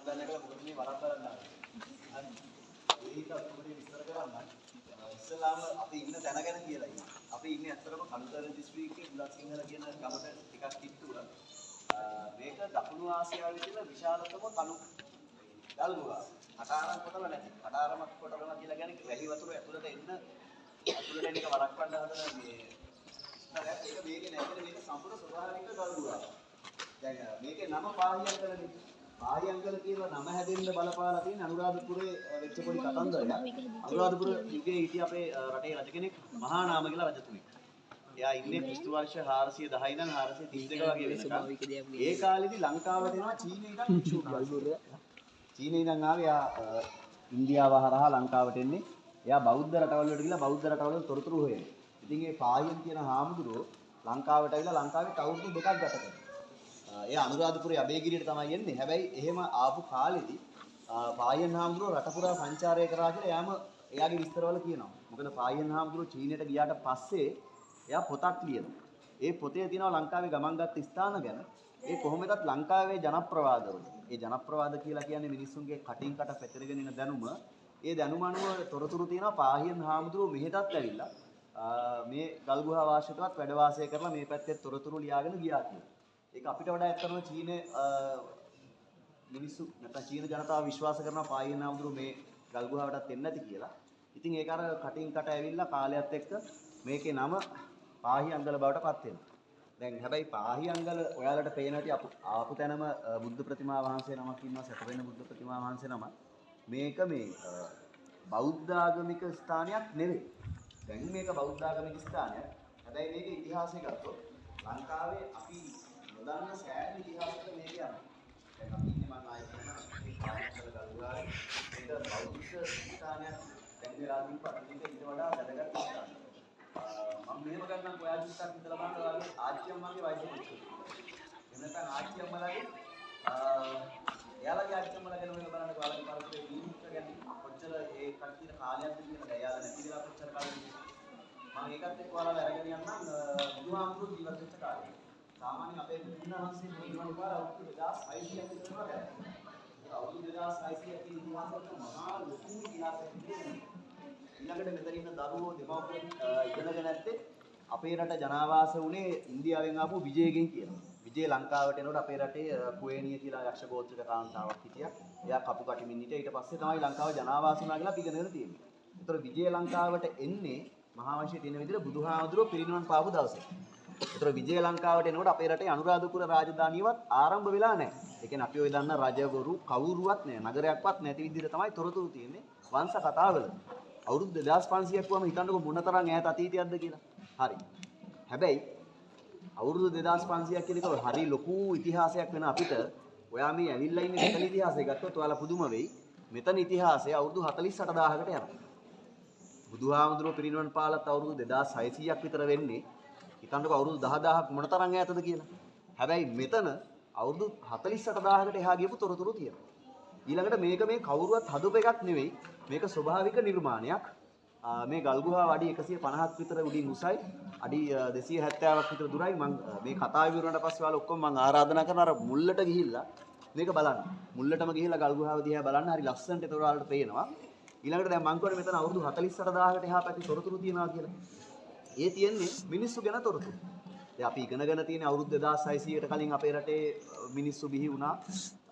දැන් එකල මොකද මේ වරක් බලන්න ආවේ. ඒක අපිට විස්තර කරන්න. ඉස්සලාම අපි ඉන්න තැන ගැන කියලා ඉන්නේ. අපි ඉන්නේ ඇත්තටම කළුතර දිස්ත්‍රික්කයේ බුලත් සිංහල කියන ගමට ටිකක් කිට්ටුව. මේක දකුණු ආසියාවේ තියෙන විශාලතම ගල්ගුහා. කටාරම් කොටල නැති. කටාරමක් කොටලම කියලා කියන්නේ වැහි වතුර ඇතුළට එන්න ඇතුළට එන එක වළක්වන්න හදන මේ ඒක මේකේ නැතිනේ මේක සම්පූර්ණ ස්වභාවික ගල්ගුහා. දැන් මේකේ නම පාහියංගලනේ. පාහියංගල කියලා නම හැදෙන්න බලපාලා තියෙන අනුරාධපුරේ වෙච්ච පොඩි කතන්දරයක්. අනුරාධපුර යුගයේ හිටිය අපේ රටේ රජ කෙනෙක් මහා නාම කියලා රජතුමෙක්. එයා ඉන්නේ ක්‍රිස්තු වර්ෂ 410 ඉඳන් 432 වගේ වෙනකම්. ඒ කාලෙදි ලංකාවට එනවා චීනයේ ඉඳන් භික්ෂුණා. චීනයේ ඉඳන් ආවේ එයා ඉන්දියාව හරහා ලංකාවට එන්නේ. එයා බෞද්ධ රටවල් වලට ගිහලා බෞද්ධ රටවල් වල තොරතුරු හොයන්නේ. ඉතින් මේ පාහියන් කියන හාමුදුරුවෝ ලංකාවට ඇවිල්ලා ලංකාවේ අවුරුදු 2ක් ගත කරා. එයා අනුරාධපුරේ අබේගිරියට තමයි එන්නේ. හැබැයි එහෙම ආපු කාලෙදි පාහියන් හාමුදුරුවෝ රට පුරා සංචාරය කරා කියලා එයාගේ විස්තරවල කියනවා. මොකද පාහියන් හාමුදුරුවෝ චීනයට ගියාට පස්සේ එයා පොතක් ලියනවා. ඒ පොතේ තියෙනවා ලංකාවේ ගමන්ගත් ස්ථාන ගැන. ඒ කොහොමදත් ලංකාවේ ජනප්‍රවාදවල. ඒ ජනප්‍රවාද කියලා කියන්නේ මිනිස්සුන්ගේ කටින් කට පැතිරගෙන යන දැනුම. ඒ දැනුම අනුව තොරතුරු තියෙනවා පාහියන් හාමුදුරුවෝ මෙහෙටත් ඇවිල්ලා මේ ගල්ගුහා වාසියටවත් වැඩ වාසය කරලා මේ පැත්තේ තොරතුරු ලියාගෙන ගියා කියලා. ඒක අපිට වඩා ඇත්තටම චීනේ මිනිස්සු නැත්නම් චීන ජනතාව විශ්වාස කරනවා පාහියන් හාමුදුරුවෝ මේ ගල්ගුහාවටත් එන්නේ නැති කියලා. ඉතින් ඒක අර කටින් කට ඇවිල්ලා කාලයත් එක්ක මේකේ නම පාහියංගල බවට පත් වෙනවා. දැන් හැබැයි පාහියංගල ඔයාලට පේන ඇති ආපු තැනම බුද්ධ ප්‍රතිමා වහන්සේ නමක් ඉන්නවා සැතපෙන්න බුද්ධ ප්‍රතිමා වහන්සේ නම. මේක මේ බෞද්ධ ආගමික ස්ථානයක් නෙවෙයි. දැන් මේක බෞද්ධ ආගමික ස්ථානයක්. හැබැයි මේකේ ඉතිහාසය ගත්තොත් ලංකාවේ අපි නොදන්න සෑහෙන ඉතිහාසයක මේක යනවා. දැන් අපි ඉන්නේ මම ආයෙත් කියනවා මේ පාහියංගල ගල්ගුහාවේ මේක බෞද්ධ ස්ථානයක්. දැන් වෙලා තිබ්බ අපිට ඊට වඩා වැදගත් ස්ථානයක්. මම මෙහෙම ගන්නම් ඔයාලා චුට්ටක් හිතලා බලන්න ඔයාලගේ ආච්චි අම්මගේ වයස කොච්චරද? එහෙම නැත්නම් ආච්චි අම්මලාගේ එයාලගේ ආච්චි අම්මලා ගැන ඔයාලා බලන්න ඔයාලගේ පරපුරේ ජීවිත ගැන කොච්චර ඒ කට්ටියට කාලයක්ද කියන එක එයාලා නැති වෙලා කොච්චර කාලෙද මම ඒකත් එක්ක ඔයාලා අරගෙන යන්නම් බුදුහාමුදුරු ජීවත් වෙච්ච කාලේ. සාමාන්‍යයෙන් අපේ බුදුහාමුදුරු ජීවත් කාලය අවුරුදු 2600ක් විතර වගේ. අවුරුදු 2600ක ඉතිහාසයක් මහා ලොකු ඉතිහාසයක් තියෙනවා. ඊළඟට මෙතන ඉන්න දරුවෝ දෙමව්පියන් ඉගෙනගෙන නැත්තේ අපේ රට ජනාවාස වුණේ ඉන්දියාවෙන් ආපු විජේගෙන් කියලා. විජේ ලංකාවට එනකොට අපේ රටේ කුවේණිය කියලා යක්ෂ ගෝත්‍රික කාන්තාවක් හිටියා. එයා කපු කටිමින් හිටියා. ඊට පස්සේ තමයි ලංකාව ජනාවාස වුණා කියලා අපි ඉගෙනගෙන තියෙන්නේ. ඒතර විජේ ලංකාවට එන්නේ මහා වංශයේ තියෙන විදිහට බුදුහාමුදුරුවෝ පිරිනිවන් පාපු දවසේ. ඒතර විජේ ලංකාවට එනකොට අපේ රටේ අනුරාධපුර රාජධානියවත් ආරම්භ වෙලා නැහැ. ඒ කියන්නේ අපි ඔය දන්න රජවරු කවුරුවත් නැහැ. නගරයක්වත් නැති විදිහට තමයි තොරතුරු තියෙන්නේ වංශ කතාවල. අවුරුදු 2500ක් වුවම හිතන්නකො මොනතරම් ඈත අතීතයක්ද කියලා. හරි. හැබැයි අවුරුදු 2500ක් කියන එක හරි ලොකු ඉතිහාසයක් වෙන අපිට ඔයා මේ ඇවිල්ලා ඉන්නේ මෙතන ඉතිහාසය ගත්තොත් ඔයාලා පුදුම වෙයි. මෙතන ඉතිහාසය අවුරුදු 48000කට යනවා. බුදුහාමුදුරුවෝ පිරිනිවන් පාලත් අවුරුදු 2600ක් විතර වෙන්නේ. හිතන්නකො අවුරුදු 10000ක් මොනතරම් ඈතද කියලා. හැබැයි මෙතන අවුරුදු 48000කට එහා ගියපු තොරතුරු තියෙනවා. ඊළඟට මේක මේ කවුරුවත් හදපු එකක් නෙවෙයි. මේක ස්වභාවික නිර්මාණයක්. මේ ගල්ගුහාව අඩි 150ක් විතර උඩින් උසයි. අඩි 270ක් විතර දුරයි. මම මේ කතාව ඉවරනට පස්සේ ඔයාලා ඔක්කොම මම ආරාධනා කරනවා අර මුල්ලට ගිහිල්ලා මේක බලන්න. මුල්ලටම ගිහිල්ලා ගල්ගුහාව දිහා බලන්න හරි ලස්සනට ඒක ඔයාලට පේනවා. ඊළඟට දැන් මම කියන්නේ මෙතන අවුරුදු 48000කට එහා පැත්තේ තොරතුරු තියනවා කියලා. ඒ තියෙන්නේ මිනිස්සු ගැන තොරතුරු. දැන් අපි ඉගෙනගෙන තියෙන අවුරුදු 2600කට කලින් අපේ රටේ මිනිස්සු බිහි වුණා.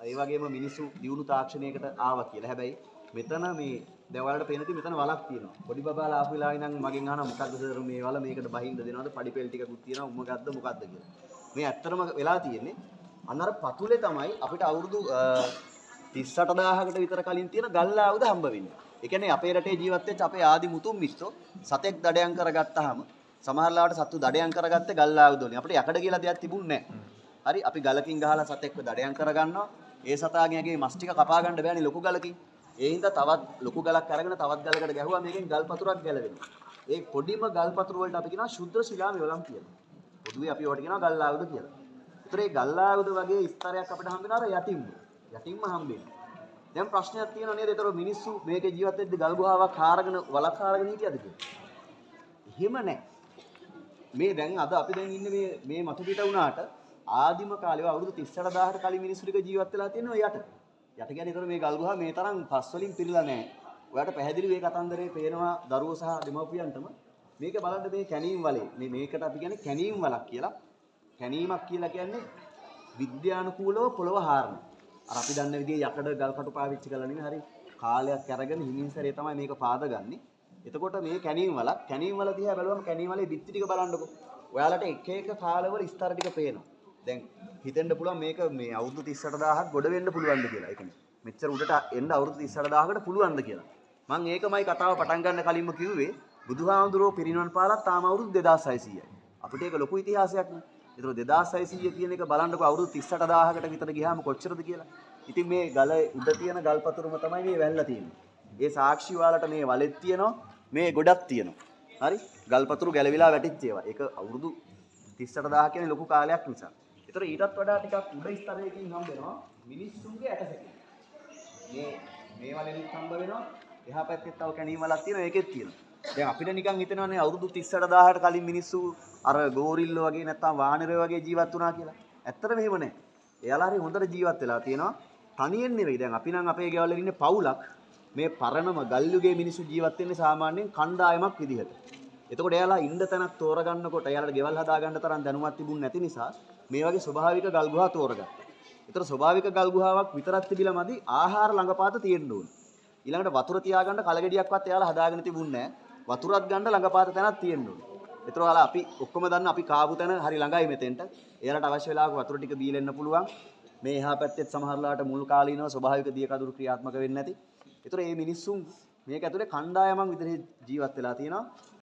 ඒ වගේම මිනිස්සු දියුණු තාක්ෂණයකට ආවා කියලා. හැබැයි මෙතන මේ දැන් ඔයාලට පේන තියෙන මෙතන වලක් තියෙනවා. පොඩි බබාලා ආපු වෙලාවේ නම් මගෙන් අහනවා මොකද්ද සර් මේ වල මේකට බහින්න දෙනවද? පඩිපෙල් ටිකකුත් තියෙනවා. මොකද්ද මොකද්ද කියලා. මේ ඇත්තටම වෙලා තියෙන්නේ අන්නර පතුලේ තමයි අපිට අවුරුදු 38000කට විතර කලින් තියෙන ගල් ආයුධ හම්බ වෙන්නේ. ඒ කියන්නේ අපේ රටේ ජීවත් වෙච්ච අපේ ආදි මුතුන් මිස්සෝ සතෙක් දඩයන් කරගත්තාම සමහර ලාවට සත්තු දඩයන් කරගත්තේ ගල් ආයුධ වලින්. අපිට යකඩ කියලා දෙයක් තිබුණේ නැහැ. හරි අපි ගලකින් ගහලා සතෙක්ව දඩයන් කරගන්නවා. ඒ සතාගේ මස් ටික කපා ගන්න බෑනේ ලොකු ගලකින්. ඒ හින්දා තවත් ලොකු ගලක් අරගෙන තවත් ගලකට ගැහුවා මේකෙන් ගල් පතුරක් ගැලවෙනවා. ඒ පොඩිම ගල් පතුරු වලට අපි කියනවා ශුද්ධ ශිලා මෙවලම් කියලා. පොදුවේ අපි ඒවට කියනවා ගල් ආයුධ කියලා. ඒතර ඒ ගල් ආයුධ වගේ ස්තරයක් අපිට හම්බ වෙනවා අර යටින්ම හම්බෙන්නේ. දැන් ප්‍රශ්නයක් තියෙනවා නේද? ඒතර මිනිස්සු මේකේ ජීවත් වෙද්දි ගල් ගුහාවක් කාරගෙන වලක් කාරගෙන හිටියද කියලා. එහෙම නැහැ. මේ දැන් අද අපි දැන් ඉන්නේ මේ මතු පිට වුණාට ආදිම කාලේ අවුරුදු 38000කට කලින් මිනිස්සු ටික ජීවත් වෙලා තියෙනවා යට. යට කියන්නේ ඒතර මේ ගල් ගුහා මේ තරම් පස් වලින් පිරීලා නැහැ. ඔයාලට පැහැදිලිව මේ කතන්දරේ පේනවා දරුවෝ සහ දෙමව්පියන්ටම මේක බලන්න මේ කැණීම් වලේ මේකට අපි කියන්නේ කැණීම් වලක් කියලා. කැණීමක් කියලා කියන්නේ විද්‍යානුකූලව පොළව හාරන. අර අපි දන්න විදිහේ යකඩ ගල් කටු පාවිච්චි කරලා නෙමෙයි හරි කාලයක් අරගෙන හිමින් සැරේ තමයි මේක පාදගන්නේ. එතකොට මේ කැණීම් වල දිහා බැලුවම කැණීම් වලේ බිත්ති ටික බලන්නකො. ඔයාලට එක එක කාලවල ස්තර ටික පේනවා. දැන් හිතෙන්න පුළුවන් මේක මේ අවුරුදු 38000ක් ගොඩ වෙන්න පුළුවන්ද කියලා. ඒ කියන්නේ මෙච්චර උඩට එන්න අවුරුදු 38000කට පුළුවන්ද කියලා. මම ඒකමයි කතාව පටන් ගන්න කලින්ම කිව්වේ බුදුහාමුදුරුවෝ පිරිනිවන් පාලා තාම අවුරුදු 2600යි. අපිට ඒක ලොකු ඉතිහාසයක් නේ. ඒතර 2600 කියන එක බලන්නකො අවුරුදු 38000කට විතර ගියාම කොච්චරද කියලා. ඉතින් මේ ගල උඩ තියෙන ගල් පතුරුම තමයි මේ වැල්ලා තියෙන්නේ. ඒ සාක්ෂි වලට මේ වලෙත් තියෙනවා මේ ගොඩක් තියෙනවා. හරි? ගල් පතුරු ගැලවිලා වැටිච්ච ඒවා. ඒක අවුරුදු 38000 කියන්නේ ලොකු කාලයක් නිසා. ඒතර ඊටත් වඩා ටිකක් උඩ ස්තරයකින් හම්බ වෙනවා මිනිස්සුන්ගේ ඇටසැකිලි. මේ වලෙත් හම්බ වෙනවා. එහා පැත්තේ තව කැණීම් වලක් තියෙනවා ඒකෙත් තියෙනවා. දැන් අපිට නිකන් හිතෙනවානේ අවුරුදු 38000කට කලින් මිනිස්සු අර ගෝරිල්ලෝ වගේ නැත්තම් වානරයෝ වගේ ජීවත් වුණා කියලා. ඇත්තට මෙහෙම නැහැ. එයාලා හරි හොඳට ජීවත් වෙලා තියෙනවා. තනියෙන් නෙවෙයි. දැන් අපි නම් අපේ ගෙවල් වල ඉන්නේ පවුලක්. මේ පරණම ගල්යුගේ මිනිස්සු ජීවත් වෙන්නේ සාමාන්‍යයෙන් කණ්ඩායමක් විදිහට. එතකොට එයාලා ඉන්න තැනක් තෝරගන්නකොට එයාලට ගෙවල් හදාගන්න තරම් දැනුමක් තිබුණ නැති නිසා මේ වගේ ස්වභාවික ගල් ගුහා තෝරගත්තා. ඒතර ස්වභාවික ගල් ගුහාවක් විතරක් තිබිලා මදි ආහාර ළඟපාත තියෙන්න ඕනේ. ඊළඟට වතුර තියාගන්න කලගෙඩියක්වත් එයාලා හදාගෙන තිබුණේ නැහැ. වතුරත් ගන්න ළඟපාත තැනක් තියෙන්න ඕනේ. ඒතර ඔයාලා අපි ඔක්කොම දන්න අපි කාපු තැන හරි ළඟයි මෙතෙන්ට. එයාලට අවශ්‍ය වෙලාවක වතුර ටික බීලා එන්න පුළුවන්. මේ එහා පැත්තෙත් සමහරලාට මුල් කාලීනව ස්වභාවික දියකඳුරු ක්‍රියාත්මක වෙන්නේ නැති. ඒතර මේ මිනිස්සුන් මේක ඇතුලේ කණ්ඩායමක් විදිහට ජීවත් වෙලා තියෙනවා.